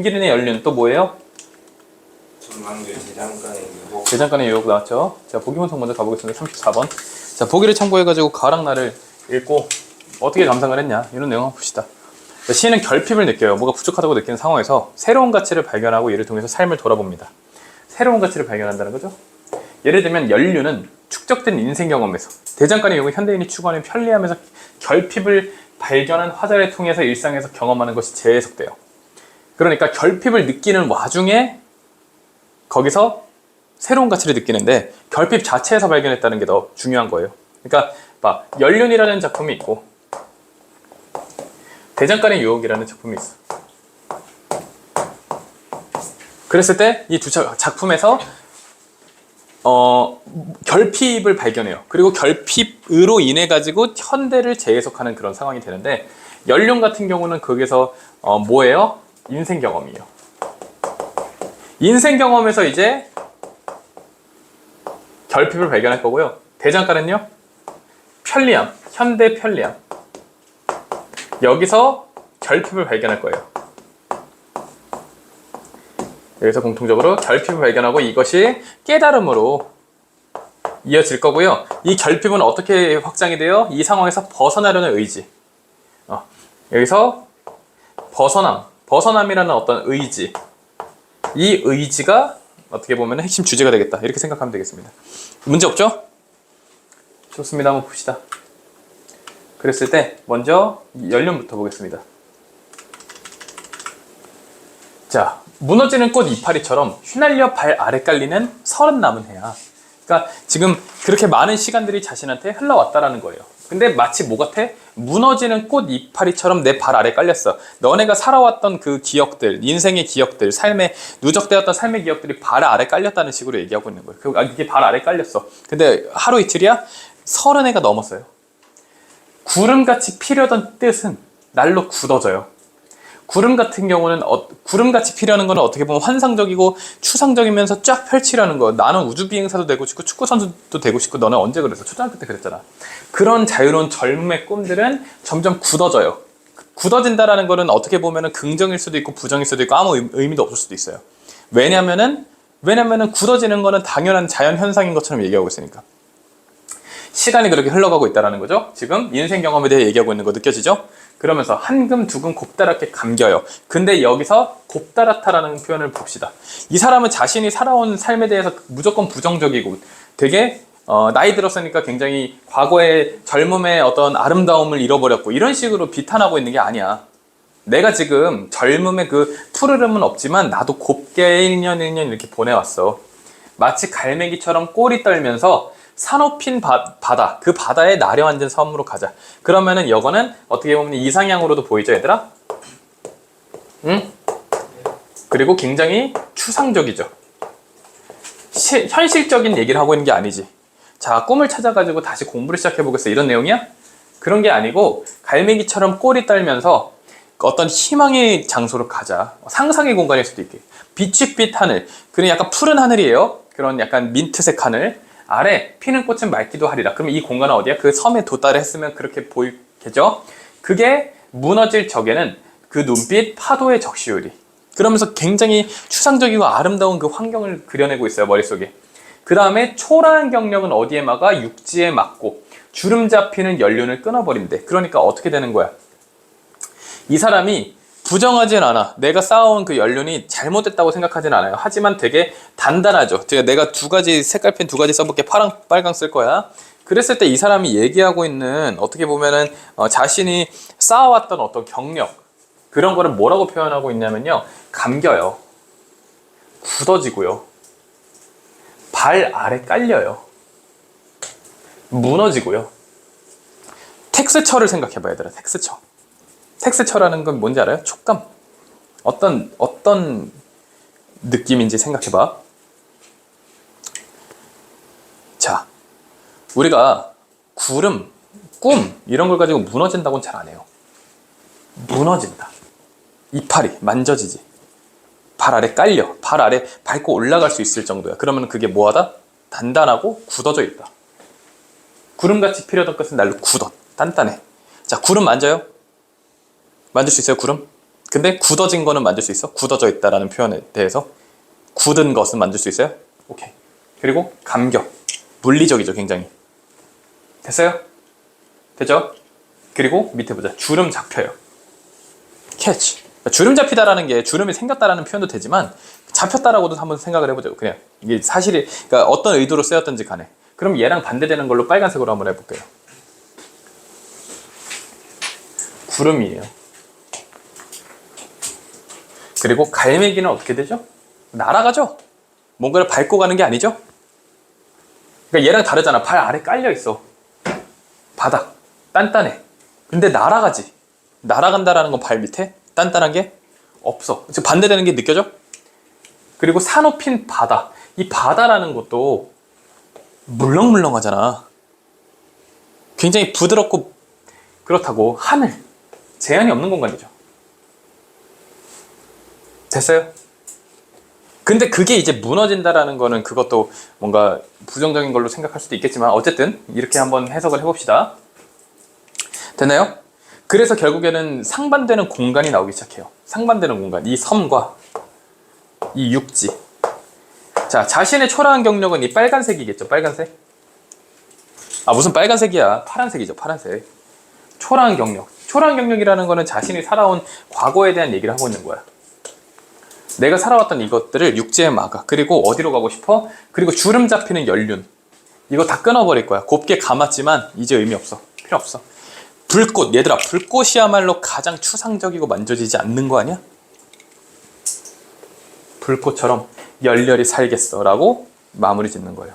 굶기는 연륜 또 뭐예요? 전망대 대장간의 유혹. 대장간의 유혹 나왔죠. 자, 보기 분석 먼저 가보겠습니다. 34번. 자, 보기를 참고해가지고 가락날을 읽고 어떻게 감상을 했냐 이런 내용 한번 봅시다. 자, 시인은 결핍을 느껴요. 뭐가 부족하다고 느끼는 상황에서 새로운 가치를 발견하고 이를 통해서 삶을 돌아봅니다. 새로운 가치를 발견한다는 거죠. 예를 들면 연륜은 축적된 인생 경험에서, 대장간의 유혹은 현대인이 추구하는 편리함에서 결핍을 발견한 화자를 통해서 일상에서 경험하는 것이 재해석돼요. 그러니까 결핍을 느끼는 와중에 거기서 새로운 가치를 느끼는데 결핍 자체에서 발견했다는 게 더 중요한 거예요. 그러니까 막 연륜이라는 작품이 있고 대장간의 유혹이라는 작품이 있어. 그랬을 때 이 두 작품에서 결핍을 발견해요. 그리고 결핍으로 인해 가지고 현대를 재해석하는 그런 상황이 되는데, 연륜 같은 경우는 거기서 뭐예요? 인생 경험이에요. 인생 경험에서 이제 결핍을 발견할 거고요. 대장간은요, 편리함, 현대 편리함. 여기서 결핍을 발견할 거예요. 여기서 공통적으로 결핍을 발견하고 이것이 깨달음으로 이어질 거고요. 이 결핍은 어떻게 확장이 돼요? 이 상황에서 벗어나려는 의지. 여기서 벗어남이라는 어떤 의지. 이 의지가 어떻게 보면 핵심 주제가 되겠다. 이렇게 생각하면 되겠습니다. 문제 없죠? 좋습니다. 한번 봅시다. 그랬을 때 먼저 연륜부터 보겠습니다. 자, 무너지는 꽃 이파리처럼 휘날려 발 아래 깔리는 서른 남은 해야. 그러니까 지금 그렇게 많은 시간들이 자신한테 흘러왔다라는 거예요. 근데 마치 뭐 같아? 무너지는 꽃 이파리처럼 내 발 아래 깔렸어. 너네가 살아왔던 그 기억들, 인생의 기억들, 삶에 누적되었던 삶의 기억들이 발 아래 깔렸다는 식으로 얘기하고 있는 거예요. 이게 발 아래 깔렸어. 근데 하루 이틀이야? 30해가 넘었어요. 구름같이 피려던 뜻은 날로 굳어져요. 구름 같은 경우는 구름같이 피려는 거는 어떻게 보면 환상적이고 추상적이면서 쫙 펼치려는 거. 나는 우주비행사도 되고 싶고 축구선수도 되고 싶고. 너는 언제 그랬어? 초등학교 때 그랬잖아. 그런 자유로운 젊음의 꿈들은 점점 굳어져요. 굳어진다라는 거는 어떻게 보면 긍정일 수도 있고 부정일 수도 있고 아무 의미도 없을 수도 있어요. 왜냐면은 굳어지는 거는 당연한 자연현상인 것처럼 얘기하고 있으니까. 시간이 그렇게 흘러가고 있다는 거죠. 지금 인생 경험에 대해 얘기하고 있는 거 느껴지죠? 그러면서 한금 두금 곱다랗게 감겨요. 근데 여기서 곱다랗다라는 표현을 봅시다. 이 사람은 자신이 살아온 삶에 대해서 무조건 부정적이고 되게 나이 들었으니까 굉장히 과거의 젊음의 어떤 아름다움을 잃어버렸고 이런 식으로 비탄하고 있는 게 아니야. 내가 지금 젊음의 그 푸르름은 없지만 나도 곱게 1년 1년 이렇게 보내왔어. 마치 갈매기처럼 꼬리 떨면서 산호핀 바다, 그 바다에 나려앉은 섬으로 가자. 그러면은 이거는 어떻게 보면 이상향으로도 보이죠, 얘들아? 응? 그리고 굉장히 추상적이죠. 현실적인 얘기를 하고 있는 게 아니지. 자, 꿈을 찾아가지고 다시 공부를 시작해보겠어. 이런 내용이야? 그런 게 아니고 갈매기처럼 꼬리 떨면서 어떤 희망의 장소로 가자. 상상의 공간일 수도 있게. 빛빛 하늘. 그런 약간 푸른 하늘이에요. 그런 약간 민트색 하늘. 아래 피는 꽃은 맑기도 하리라. 그러면 이 공간은 어디야? 그 섬에 도달했으면 그렇게 보이겠죠? 그게 무너질 적에는 그 눈빛 파도의 적시율이. 그러면서 굉장히 추상적이고 아름다운 그 환경을 그려내고 있어요, 머릿속에. 그 다음에 초라한 경력은 어디에 막아? 육지에 막고 주름 잡히는 연륜을 끊어버린대. 그러니까 어떻게 되는 거야? 이 사람이 부정하진 않아. 내가 쌓아온 그 연륜이 잘못됐다고 생각하진 않아요. 하지만 되게 단단하죠. 내가 색깔펜 두 가지 써볼게. 파랑, 빨강 쓸 거야. 그랬을 때 이 사람이 얘기하고 있는 어떻게 보면은 자신이 쌓아왔던 어떤 경력, 그런 거를 뭐라고 표현하고 있냐면요. 감겨요. 굳어지고요. 발 아래 깔려요. 무너지고요. 텍스처를 생각해봐야 되라. 텍스처. 텍스처라는 건 뭔지 알아요? 촉감. 어떤 느낌인지 생각해봐. 자, 우리가 구름, 꿈 이런 걸 가지고 무너진다고는 잘 안 해요. 무너진다. 이파리 만져지지. 발 아래 깔려. 발 아래 밟고 올라갈 수 있을 정도야. 그러면 그게 뭐하다? 단단하고 굳어져 있다. 구름같이 피려던 것은 날로 굳어. 단단해. 자, 구름 만져요? 만질 수 있어요, 구름? 근데 굳어진 거는 만들 수 있어? 굳어져 있다라는 표현에 대해서 굳은 것은 만들 수 있어요? 오케이. 그리고 감격. 물리적이죠, 굉장히. 됐어요? 됐죠? 그리고 밑에 보자. 주름 잡혀요. 캐치. 주름 잡히다라는 게 주름이 생겼다라는 표현도 되지만 잡혔다라고도 한번 생각을 해보죠. 그냥 이게 사실이, 그러니까 어떤 의도로 쓰였던지 간에. 그럼 얘랑 반대되는 걸로 빨간색으로 한번 해볼게요. 구름이에요. 그리고 갈매기는 어떻게 되죠? 날아가죠? 뭔가를 밟고 가는 게 아니죠? 그러니까 얘랑 다르잖아. 발 아래 깔려 있어. 바닥. 단단해. 근데 날아가지. 날아간다라는 건 발 밑에 단단한 게 없어. 즉 반대되는 게 느껴져? 그리고 사놓핀 바다. 이 바다라는 것도 물렁물렁하잖아. 굉장히 부드럽고 그렇다고 하늘. 제한이 없는 공간이죠. 됐어요? 근데 그게 이제 무너진다라는 거는 그것도 뭔가 부정적인 걸로 생각할 수도 있겠지만 어쨌든 이렇게 한번 해석을 해봅시다. 됐나요? 그래서 결국에는 상반되는 공간이 나오기 시작해요. 상반되는 공간. 이 섬과 이 육지. 자, 자신의 초라한 경력은 이 빨간색이겠죠. 빨간색. 아, 무슨 빨간색이야. 파란색이죠. 파란색. 초라한 경력. 초라한 경력이라는 거는 자신이 살아온 과거에 대한 얘기를 하고 있는 거야. 내가 살아왔던 이것들을 육지에 막아. 그리고 어디로 가고 싶어? 그리고 주름 잡히는 연륜. 이거 다 끊어버릴 거야. 곱게 감았지만 이제 의미 없어. 필요 없어. 불꽃. 얘들아, 불꽃이야말로 가장 추상적이고 만져지지 않는 거 아니야? 불꽃처럼 열렬히 살겠어 라고 마무리 짓는 거예요.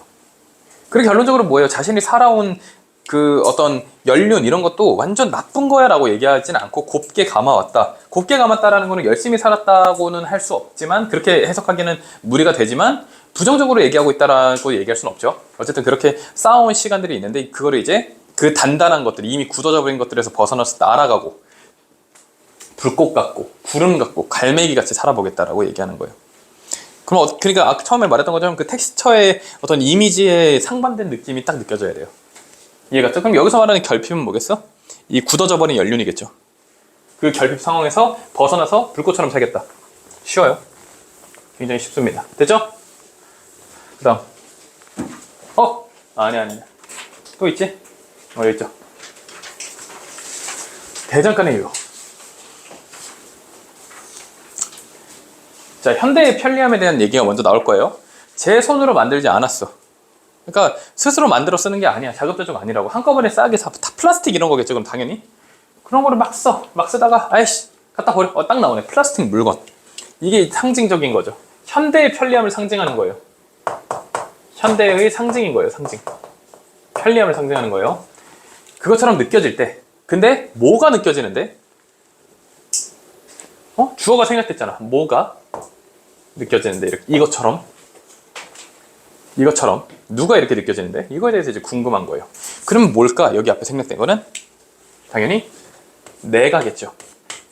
그리고 결론적으로 뭐예요? 자신이 살아온 그 어떤 연륜 이런 것도 완전 나쁜 거야 라고 얘기하지는 않고 곱게 감아왔다. 곱게 감았다라는 거는 열심히 살았다고는 할 수 없지만 그렇게 해석하기는 무리가 되지만 부정적으로 얘기하고 있다라고 얘기할 수는 없죠. 어쨌든 그렇게 쌓아온 시간들이 있는데 그거를 이제 그 단단한 것들, 이미 굳어져 버린 것들에서 벗어나서 날아가고 불꽃 같고 구름 같고 갈매기 같이 살아보겠다라고 얘기하는 거예요. 그럼 그러니까 처음에 말했던 것처럼 그 텍스처의 어떤 이미지에 상반된 느낌이 딱 느껴져야 돼요. 이해갔죠? 그럼 여기서 말하는 결핍은 뭐겠어? 이 굳어져 버린 연륜이겠죠. 그 결핍 상황에서 벗어나서 불꽃처럼 살겠다. 쉬워요. 굉장히 쉽습니다. 됐죠? 그 다음 아니 또 있지? 여기 있죠. 대장간의 이유. 자, 현대의 편리함에 대한 얘기가 먼저 나올 거예요. 제 손으로 만들지 않았어. 그러니까 스스로 만들어 쓰는 게 아니야. 작업자적 아니라고. 한꺼번에 싸게 사. 다 플라스틱 이런 거겠죠. 그럼 당연히. 그런 거를 막 써. 막 쓰다가 아이씨 갖다 버려. 딱 나오네. 플라스틱 물건. 이게 상징적인 거죠. 현대의 편리함을 상징하는 거예요. 현대의 상징인 거예요. 상징. 편리함을 상징하는 거예요. 그것처럼 느껴질 때. 근데 뭐가 느껴지는데? 주어가 생략됐잖아. 뭐가 느껴지는데 이렇게 이것처럼 누가 이렇게 느껴지는데 이거에 대해서 이제 궁금한 거예요. 그럼 뭘까? 여기 앞에 생략된 거는 당연히 내가겠죠.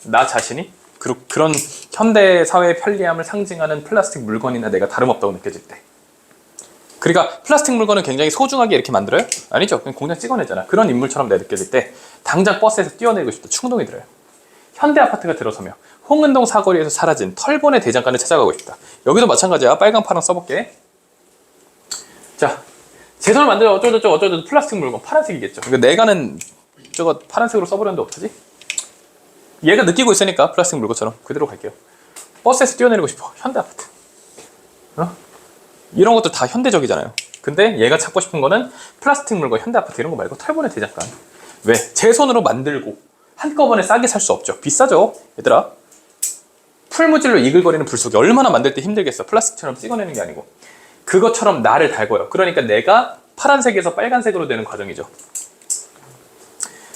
나 자신이 그런 현대 사회의 편리함을 상징하는 플라스틱 물건이나 내가 다름없다고 느껴질 때. 그러니까 플라스틱 물건은 굉장히 소중하게 이렇게 만들어요? 아니죠. 그냥 공장 찍어내잖아. 그런 인물처럼 내가 느껴질 때 당장 버스에서 뛰어내리고 싶다. 충동이 들어요. 현대 아파트가 들어서며 홍은동 사거리에서 사라진 털보네 대장간을 찾아가고 싶다. 여기도 마찬가지야. 빨강 파랑 써볼게. 자, 제 손을 만들어 어쩌고저쩌고 플라스틱 물건 파란색이겠죠. 그러니까 내가는 저거 파란색으로 써버렸는데 어떡하지? 얘가 느끼고 있으니까 플라스틱 물건처럼 그대로 갈게요. 버스에서 뛰어내리고 싶어. 현대 아파트. 이런 것도 다 현대적이잖아요. 근데 얘가 찾고 싶은 거는 플라스틱 물건, 현대 아파트 이런 거 말고 털보네 대장간. 왜? 제 손으로 만들고 한꺼번에 싸게 살 수 없죠. 비싸죠. 얘들아. 풀무질로 이글거리는 불 속에 얼마나 만들 때 힘들겠어. 플라스틱처럼 찍어내는 게 아니고. 그것처럼 나를 달궈요. 그러니까 내가 파란색에서 빨간색으로 되는 과정이죠.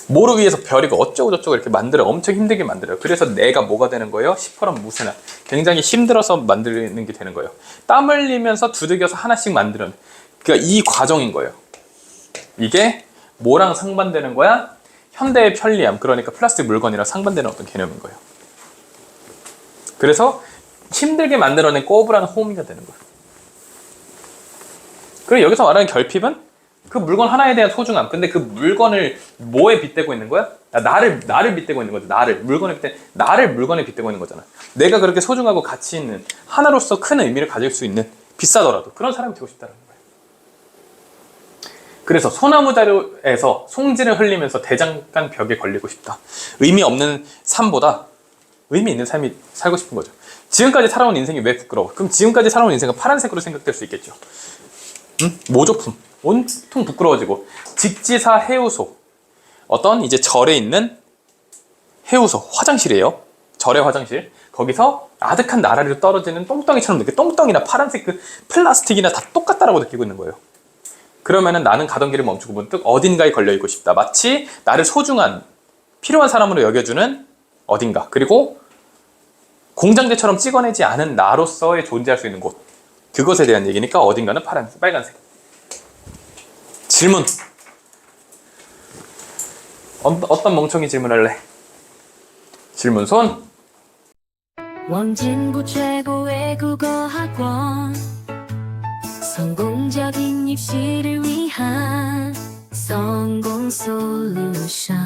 뭐를 위해서 별이고 어쩌고저쩌고 이렇게 만들어. 엄청 힘들게 만들어요. 그래서 내가 뭐가 되는 거예요? 시퍼런 무쇠나. 굉장히 힘들어서 만드는 게 되는 거예요. 땀 흘리면서 두들겨서 하나씩 만드는. 그러니까 이 과정인 거예요. 이게 뭐랑 상반되는 거야? 현대의 편리함. 그러니까 플라스틱 물건이랑 상반되는 어떤 개념인 거예요. 그래서 힘들게 만들어낸 꼬부란 호미가 되는 거예요. 그리고 여기서 말하는 결핍은 그 물건 하나에 대한 소중함. 근데 그 물건을 뭐에 빗대고 있는 거야? 나를 빗대고 있는 거죠. 나를 물건에 빗대고 있는 거잖아. 내가 그렇게 소중하고 가치 있는 하나로서 큰 의미를 가질 수 있는 비싸더라도 그런 사람이 되고 싶다는 거예요. 그래서 소나무 자루에서 송진을 흘리면서 대장간 벽에 걸리고 싶다. 의미 없는 삶보다 의미 있는 삶이 살고 싶은 거죠. 지금까지 살아온 인생이 왜 부끄러워? 그럼 지금까지 살아온 인생은 파란색으로 생각될 수 있겠죠. 모조품, 온통 부끄러워지고 직지사 해우소, 어떤 이제 절에 있는 해우소, 화장실이에요. 절의 화장실. 거기서 아득한 나라리로 떨어지는 똥덩이처럼 느껴. 똥덩이나 파란색 그 플라스틱이나 다 똑같다라고 느끼고 있는 거예요. 그러면은 나는 가던 길을 멈추고 문득 어딘가에 걸려있고 싶다. 마치 나를 소중한, 필요한 사람으로 여겨주는 어딘가. 그리고 공장제처럼 찍어내지 않은 나로서의 존재할 수 있는 곳. 그것에 대한 얘기니까 어딘가는 파란색, 빨간색. 질문. 어떤 멍청이 질문할래? 질문 손. 원진구 최고의 국어학원 성공적인 입시를 위한 성공 솔루션